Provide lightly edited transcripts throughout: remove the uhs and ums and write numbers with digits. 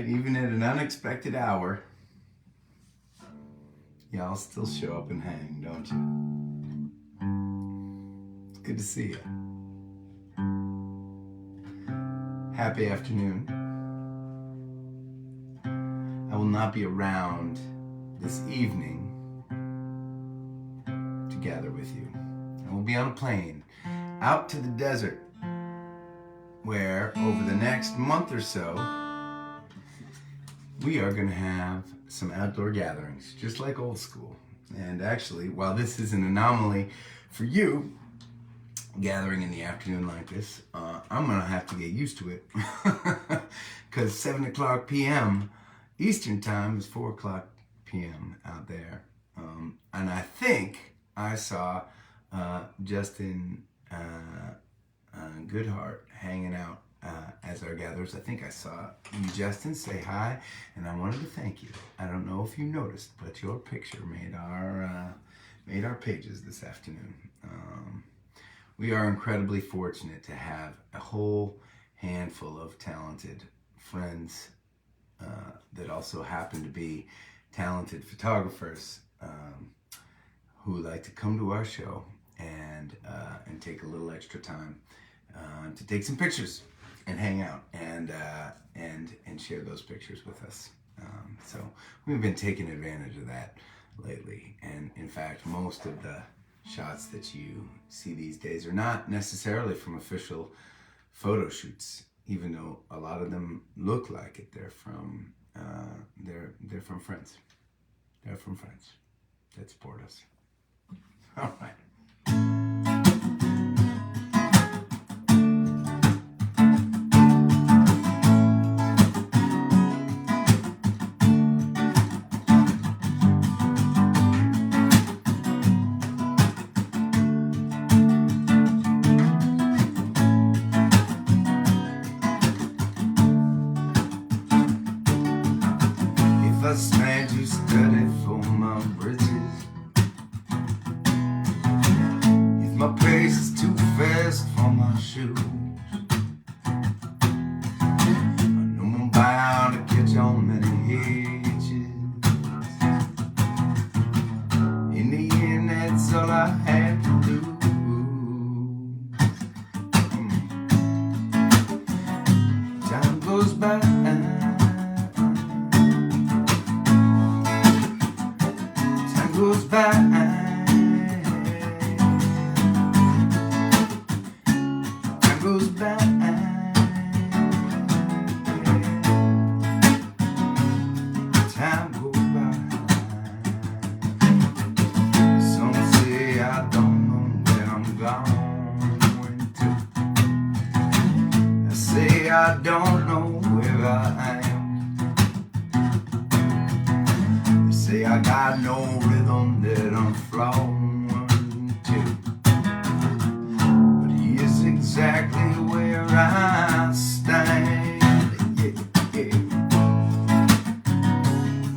right, even at an unexpected hour, y'all still show up and hang, don't you? It's good to see you. Happy afternoon. I will not be around this evening to gather with you. I will be on a plane out to the desert where over the next month or so we are going to have some outdoor gatherings, just like old school. And actually, while this is an anomaly for you, gathering in the afternoon like this, I'm going to have to get used to it because 7 o'clock p.m. Eastern time is 4 o'clock p.m. out there. And I think I saw Justin Goodhart hanging out as our gatherers. I think I saw you, Justin, say hi, and I wanted to thank you. I don't know if you noticed, but your picture made our pages this afternoon. We are incredibly fortunate to have a whole handful of talented friends that also happen to be talented photographers who like to come to our show and take a little extra time to take some pictures and hang out and share those pictures with us. So we've been taking advantage of that lately, and in fact, most of the shots that you see these days are not necessarily from official photo shoots, even though a lot of them look like it. They're from friends. They're from friends that support us. All right. First night you studied for my bridges. If my pace is too fast for my shoes, I know I'm bound to catch on many hitches. In the end, that's all I had to do. Time goes by. Goes by. Time goes by. Time goes by. Some say I don't know where I'm going to. I say I don't know where I am. Say I got no rhythm that I'm flowing to, but here's exactly where I stand. Yeah, yeah.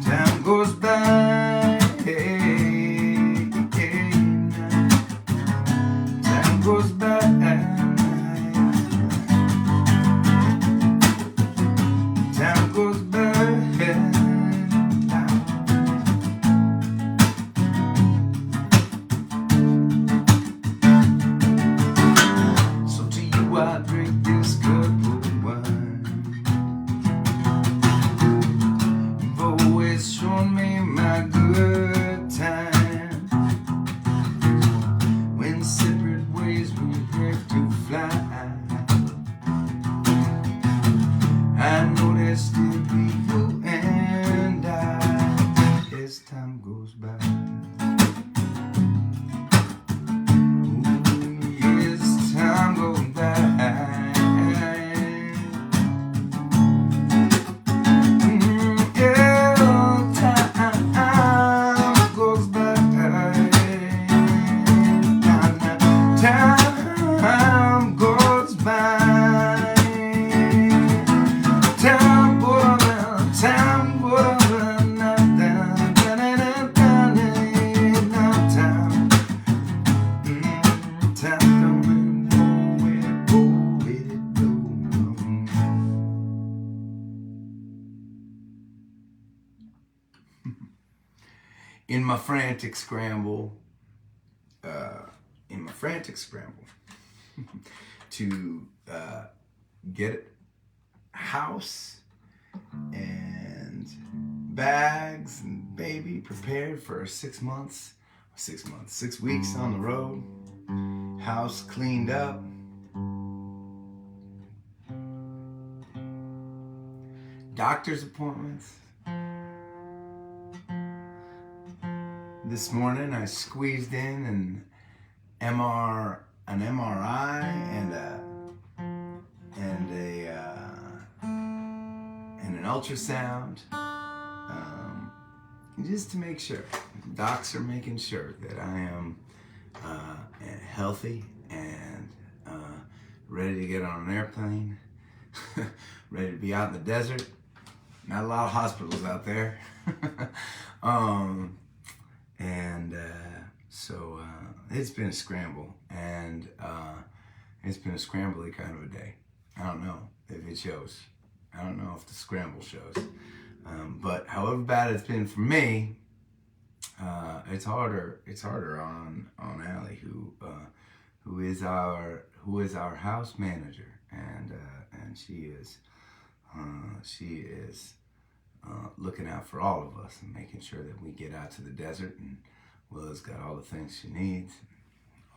Time goes by. Time goes by. Time goes by. I drink this cup of wine. You've always shown me my good time. When separate ways we have to fly, I know there's still people and I, as time goes by. in my frantic scramble, to get a house and bags and baby prepared for 6 weeks on the road, house cleaned up, doctor's appointments. This morning I squeezed in an MRI and an ultrasound, just to make sure. Docs are making sure that I am healthy and ready to get on an airplane, ready to be out in the desert. Not a lot of hospitals out there. So it's been a scramble, and it's been a scrambly kind of a day. I don't know if it shows. I don't know if the scramble shows. But however bad it's been for me, it's harder on Allie, who is our house manager, and she is looking out for all of us and making sure that we get out to the desert, and Willa's got all the things she needs,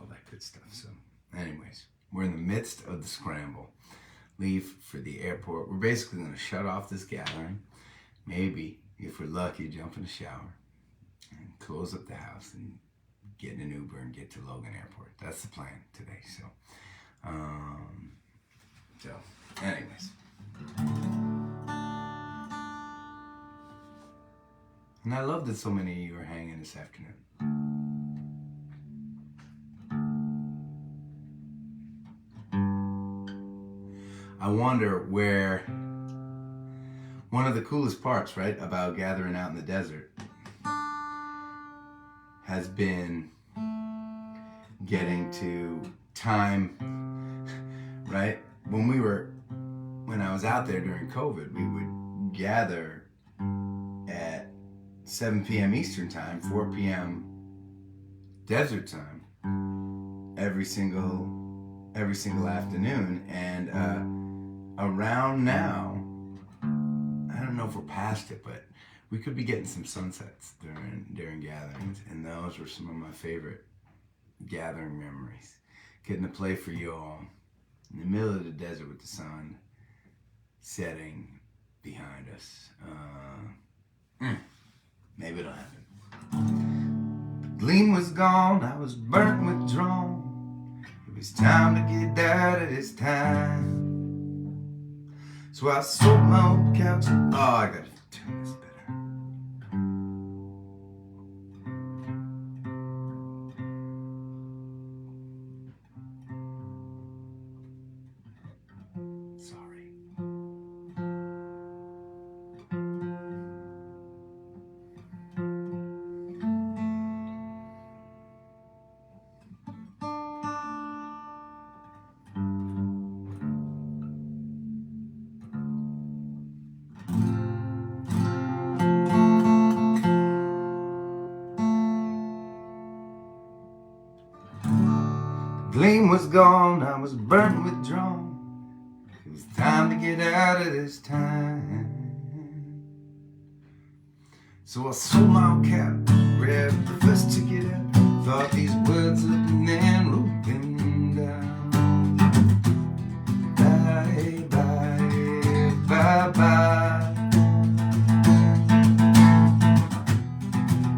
all that good stuff. So anyways, we're in the midst of the scramble. Leave for the airport. We're basically going to shut off this gathering. Maybe, if we're lucky, jump in the shower and close up the house and get in an Uber and get to Logan Airport. That's the plan today. So anyways. And I love that so many of you are hanging this afternoon. I wonder where one of the coolest parts, right, about gathering out in the desert has been getting to time, right? When I was out there during COVID, we would gather at 7 p.m. Eastern time, 4 p.m. desert time, every single afternoon. And around now, I don't know if we're past it, but we could be getting some sunsets during gatherings, and those were some of my favorite gathering memories. Getting to play for you all in the middle of the desert with the sun setting behind us. Maybe it'll happen. The gleam was gone, I was burnt, withdrawn. It was time to get out of this time. So I sold my old couch. Oh, I gotta turn this better. Sorry. Gleam was gone, I was burnt, withdrawn. It was time to get out of this time. So I sold my old cap, grabbed the first ticket out, thought these words up and then wrote them down. Bye, bye, bye, bye.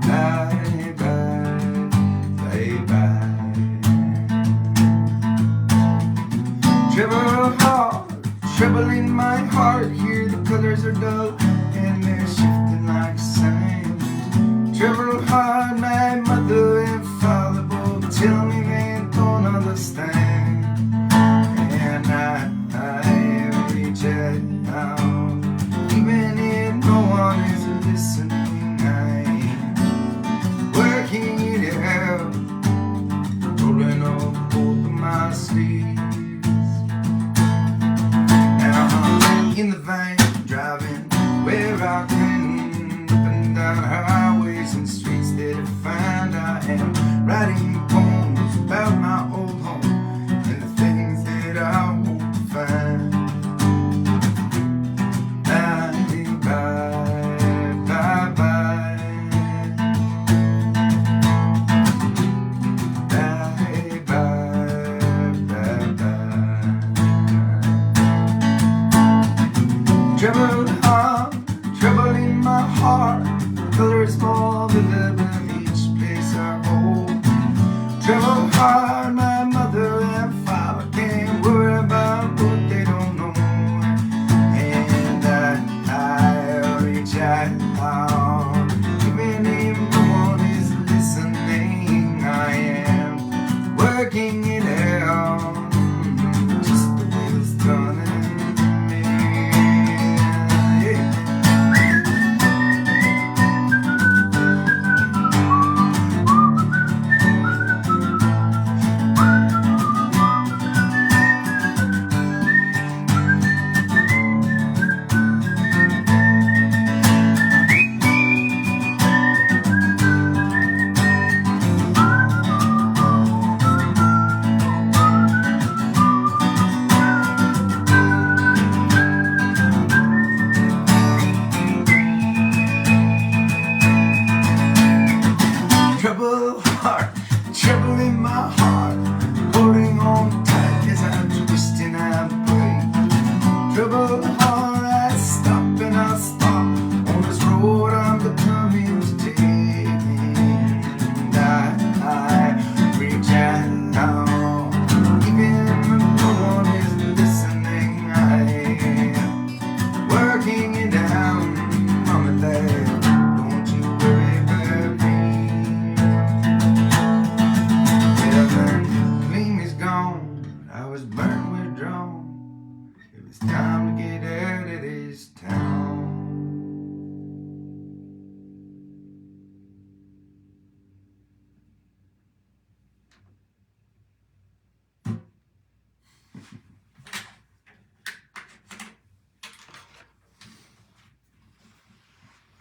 Bye, bye, bye, bye. Travel hard, trouble in my heart. Here the colors are dull and they're shifting like sand. Travel hard, my mother infallible, tell me they don't understand. And I reach out, even if no one is listening. I'm working it out, rolling up both of my sleeves. In the van, driving where I can, up and down highways and streets that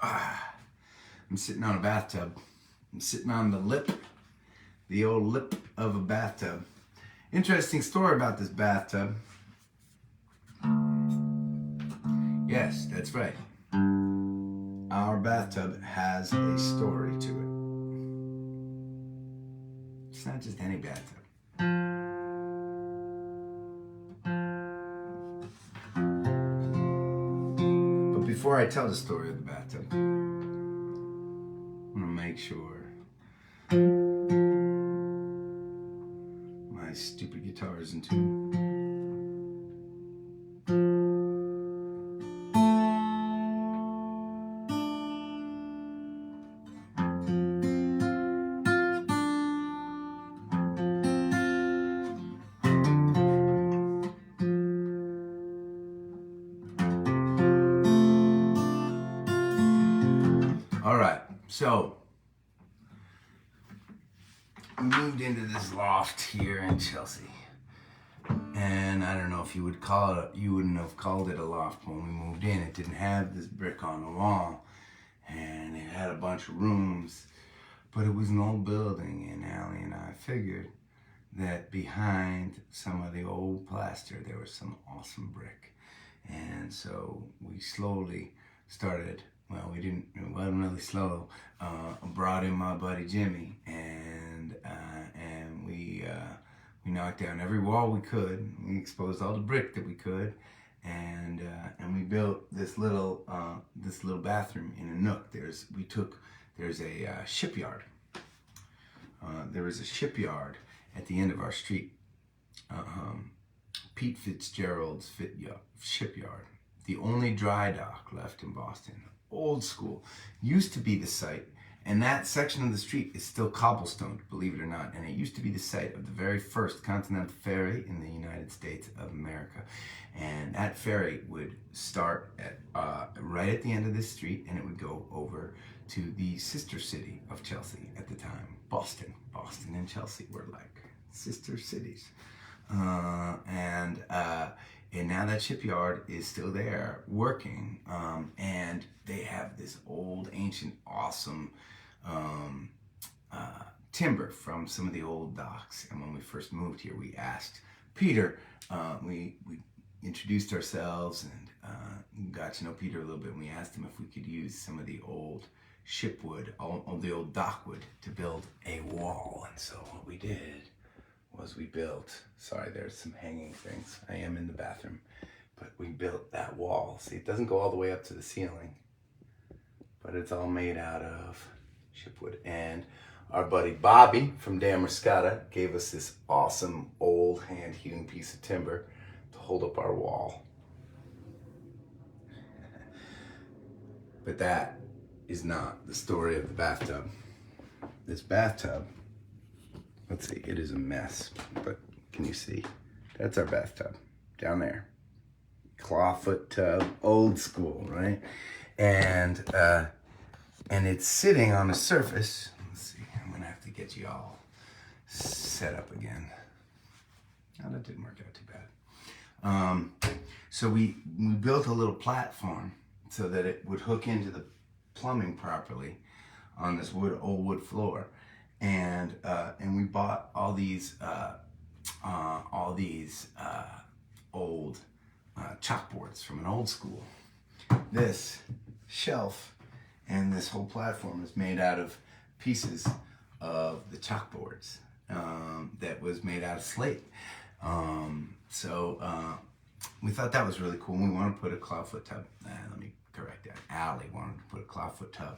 I'm sitting on a bathtub. I'm sitting on the lip, the old lip of a bathtub. Interesting story about this bathtub. Yes, that's right. Our bathtub has a story to it. It's not just any bathtub. But before I tell the story of the bathtub, I want to make sure my stupid guitar is in tune. All right, so we moved into this loft here in Chelsea, and I don't know if you would call it. You wouldn't have called it a loft when we moved in. It didn't have this brick on the wall, and it had a bunch of rooms, but it was an old building. And Allie and I figured that behind some of the old plaster there was some awesome brick, and so we slowly started. Well, it wasn't really slow. Brought in my buddy Jimmy, and we knocked down every wall we could. We exposed all the brick that we could, and we built this little bathroom in a nook. There's a shipyard. There was a shipyard at the end of our street. Pete Fitzgerald's shipyard, the only dry dock left in Boston. Old school, used to be the site, and that section of the street is still cobblestoned, believe it or not, and it used to be the site of the very first continental ferry in the United States of America. And that ferry would start at right at the end of this street, and it would go over to the sister city of Chelsea at the time, Boston. Boston and Chelsea were like sister cities. And now that shipyard is still there working, and they have this old, ancient, awesome timber from some of the old docks. And when we first moved here, we asked Peter, we introduced ourselves and got to know Peter a little bit, and we asked him if we could use some of the old shipwood, all the old dockwood, to build a wall. And so what we did was we built, sorry, there's some hanging things. I am in the bathroom, but we built that wall. See, it doesn't go all the way up to the ceiling, but it's all made out of shipwood. And our buddy Bobby from Damascata gave us this awesome old hand-hewn piece of timber to hold up our wall. But that is not the story of the bathtub. This bathtub, let's see, it is a mess, but can you see? That's our bathtub down there. Clawfoot tub, old school, right? And it's sitting on a surface. Let's see, I'm gonna have to get you all set up again. Oh, that didn't work out too bad. So we built a little platform so that it would hook into the plumbing properly on this old wood floor. And we bought all these old chalkboards from an old school. This shelf and this whole platform is made out of pieces of the chalkboards that was made out of slate. So we thought that was really cool. We wanted to put a clawfoot tub. Let me correct that. Allie wanted to put a clawfoot tub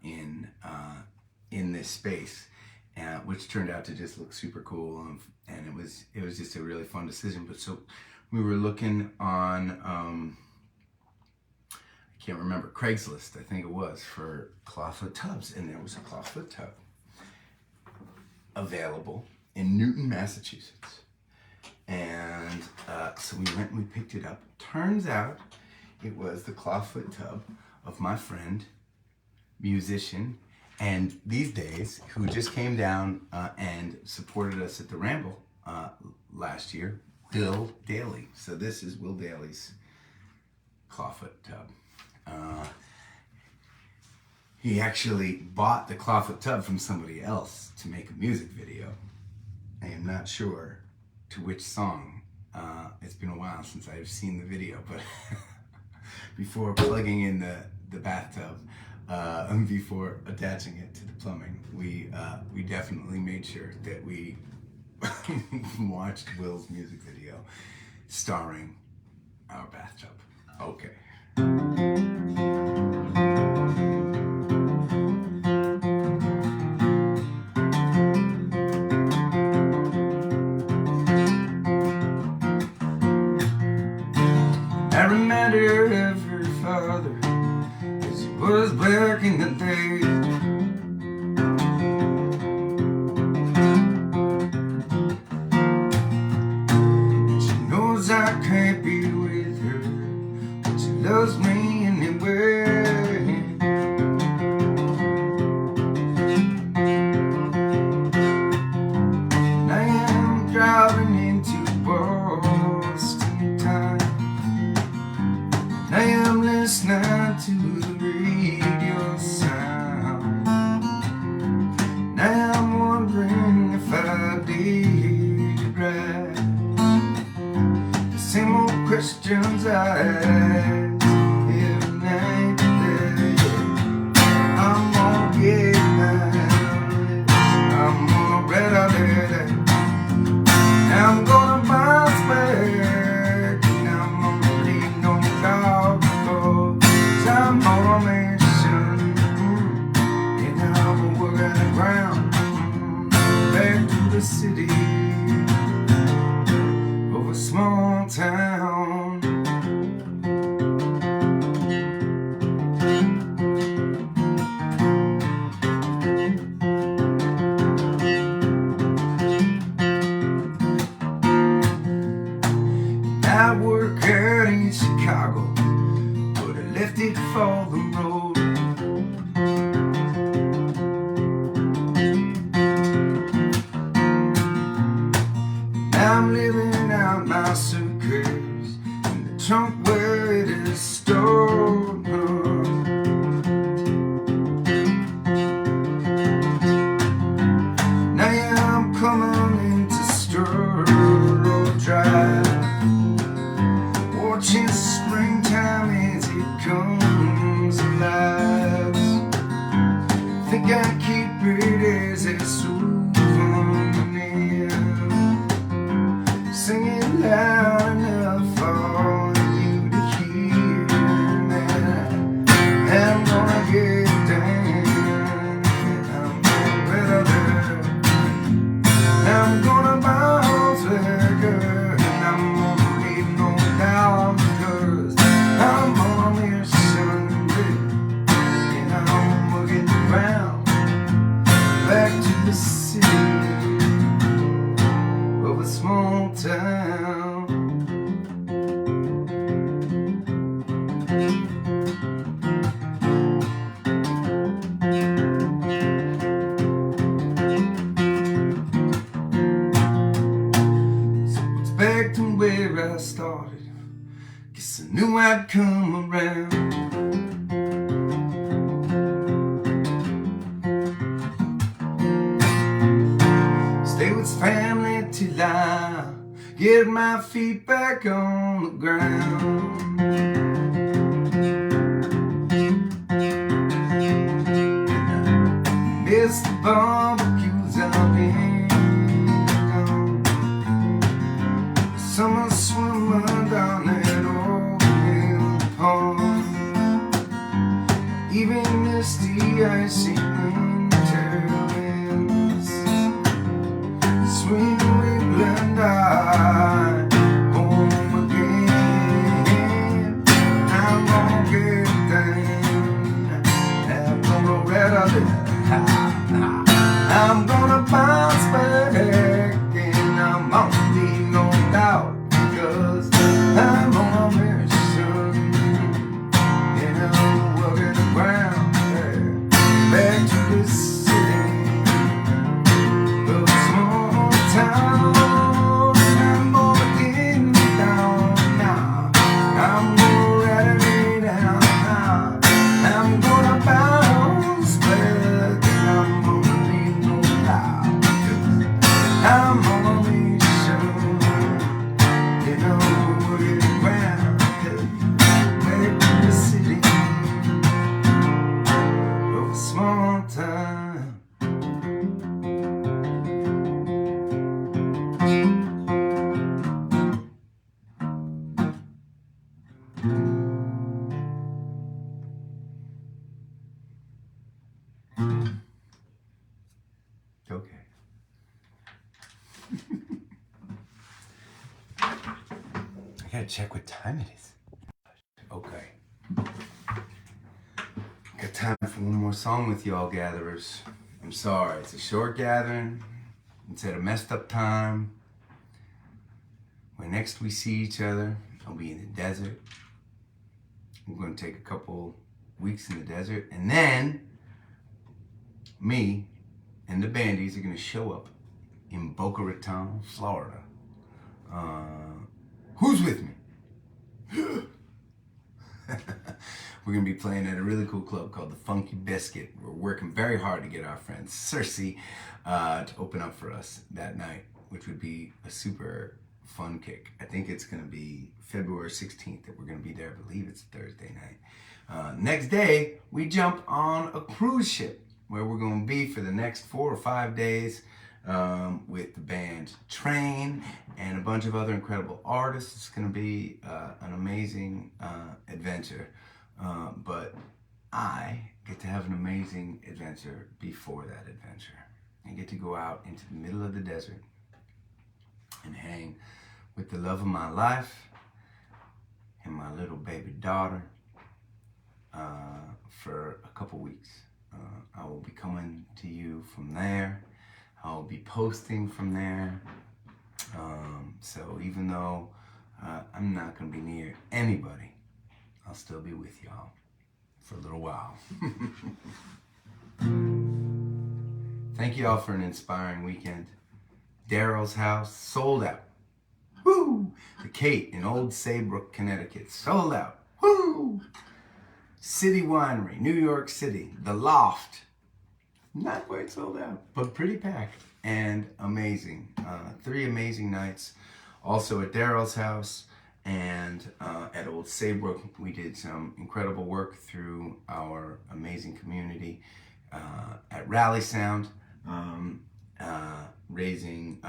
in this space, which turned out to just look super cool, and it was just a really fun decision. But so we were looking on I can't remember, Craigslist, I think it was, for clawfoot tubs, and there was a clawfoot tub available in Newton, Massachusetts. And so we went and we picked it up. Turns out it was the clawfoot tub of my friend, musician, and these days, who just came down and supported us at the Ramble last year, Will Daly. So this is Will Daly's clawfoot tub. he actually bought the clawfoot tub from somebody else to make a music video. I am not sure to which song. It's been a while since I've seen the video, but before plugging in the bathtub, before attaching it to the plumbing, we definitely made sure that we watched Will's music video starring our bathtub. Okay. I remember every father as he was back in the day. And she knows I can't be with her, but she loves me anyway. And I am driving into Boston time. I am listening to the radio sound. And I am wondering if I did it right. The same old questions I ask every night. I'm gonna get mine. I'm gonna read out there. I'm gonna bounce back. And I'm gonna leave no doubt. I'm on a mission, and I'm working the ground, back to the city of a small town. I work out in Chicago, left it for the road. Now I'm living out my suitcase in the trunk where it is stored. Now I'm coming into Stroll Drive, watching springtime as it comes alive. Think I keep it as a souvenir, singing loud enough for you to hear. I'm gonna get down, I'm gonna better, I'm gonna bounce back, and I'm gonna leave no doubt. I'm on a mission, and I'm working around, back to the city of a small town. So it's back to where I started. Guess I knew I'd come around. Stay with family till I get my feet back on the ground. Miss the barbecues I've been on, the summer swimmer down there, even misty icy winter winds, sweet England, I home again. I'm gonna get down, I'm gonna read out there, I'm gonna bounce back, and I'm gonna leave no doubt, because I'm on a mission, and I'm working around there, back to the city of a small town. And I'm gonna get down now, I'm gonna write it down now, I'm gonna bounce one time. Okay. I gotta check what time it is. Okay. Got time for one more song with y'all gatherers. I'm sorry, it's a short gathering. It's at a messed up time. When next we see each other, I'll be in the desert. I'm gonna take a couple weeks in the desert, and then me and the bandies are gonna show up in Boca Raton, Florida. Who's with me? We're gonna be playing at a really cool club called the Funky Biscuit. We're working very hard to get our friend Cersei to open up for us that night, which would be a super fun kick. I think it's gonna be February 16th that we're gonna be there. I believe it's Thursday night. Next day, we jump on a cruise ship where we're gonna be for the next 4 or 5 days with the band Train and a bunch of other incredible artists. It's gonna be an amazing adventure. But I get to have an amazing adventure before that adventure. I get to go out into the middle of the desert and hang with the love of my life and my little baby daughter for a couple weeks. I will be coming to you from there. I'll be posting from there. So even though I'm not going to be near anybody, I'll still be with y'all for a little while. Thank you all for an inspiring weekend. Daryl's house sold out. Woo! The Kate in Old Saybrook, Connecticut sold out. Woo! City Winery, New York City. The Loft, not quite sold out, but pretty packed and amazing. 3 amazing nights. Also at Daryl's house and at Old Saybrook, we did some incredible work through our amazing community at Rally Sound, raising,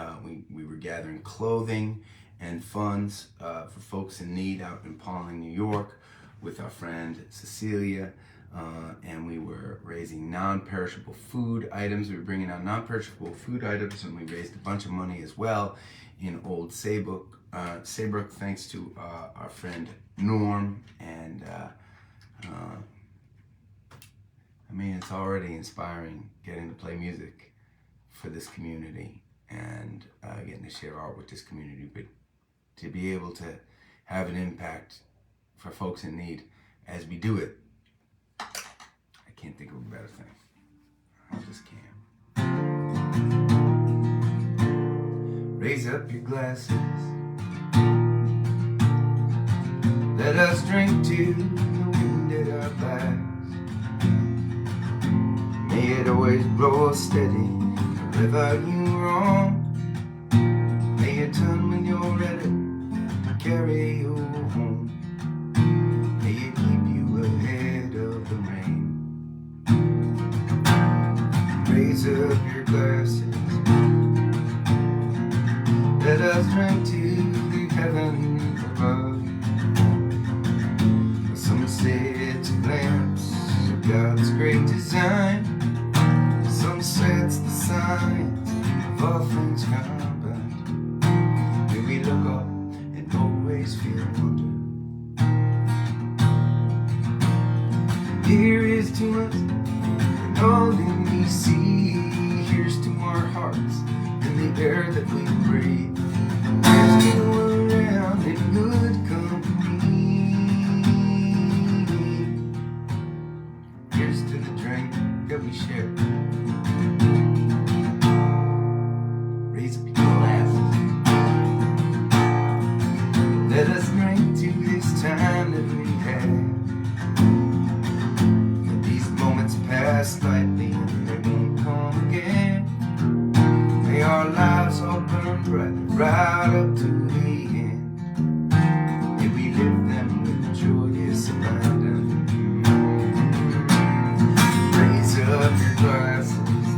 we were gathering clothing and funds for folks in need out in Pawling, New York with our friend Cecilia, and we were raising non-perishable food items. We were bringing out non-perishable food items, and we raised a bunch of money as well in Old Saybrook, thanks to our friend Norm. And I mean, it's already inspiring getting to play music for this community and getting to share art with this community, but to be able to have an impact for folks in need as we do it, I can't think of a better thing. I just can't. Raise up your glasses. Let us drink to the wind at our backs. May it always blow steady wherever you roam. May it turn when you're ready to carry you home. May it keep you ahead of the rain. Raise up your glasses. Let us drink to the heaven above. Some say it's a glimpse of God's great design. Some say it's the signs of all things combined. May we look up and always feel wonder. Here is to us and all that we see. Here's to our hearts and the air that we breathe. Here's to around in good company. Here's to the drink that we share. Raise up your glasses. Let us drink to this time that we had. Pass lightly and they won't come again. May our lives all burn bright right up to the end. May we live them with joyous abandon. Raise up your glasses.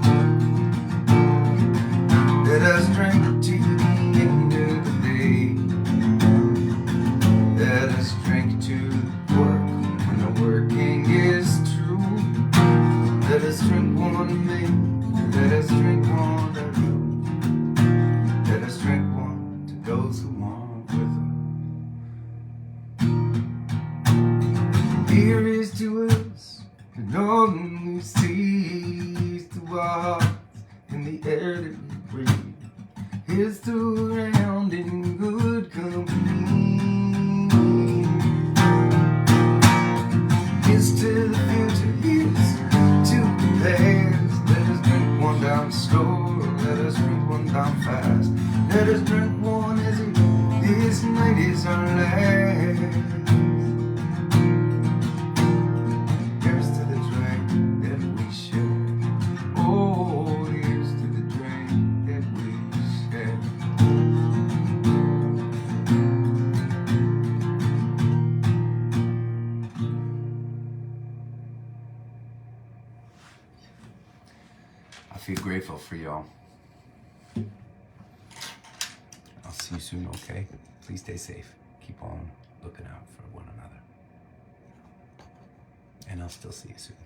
Let us drink to the end of the day. Let us drink to work when the working is true. Let us drink one man. Let us drink one to you. Let us drink one to those who want with us. Here is to us, and all we see is to our hearts in the air that we breathe. Here's to around in good company. Here's to the future, here's to the past. Let us drink one down slow, let us drink one down fast. Let us drink one as if this night is our last. Here's to the drink that we share. Oh, here's to the drink that we share. I feel grateful for y'all. I'll see you soon, okay? Please stay safe. Keep on looking out for one another. And I'll still see you soon.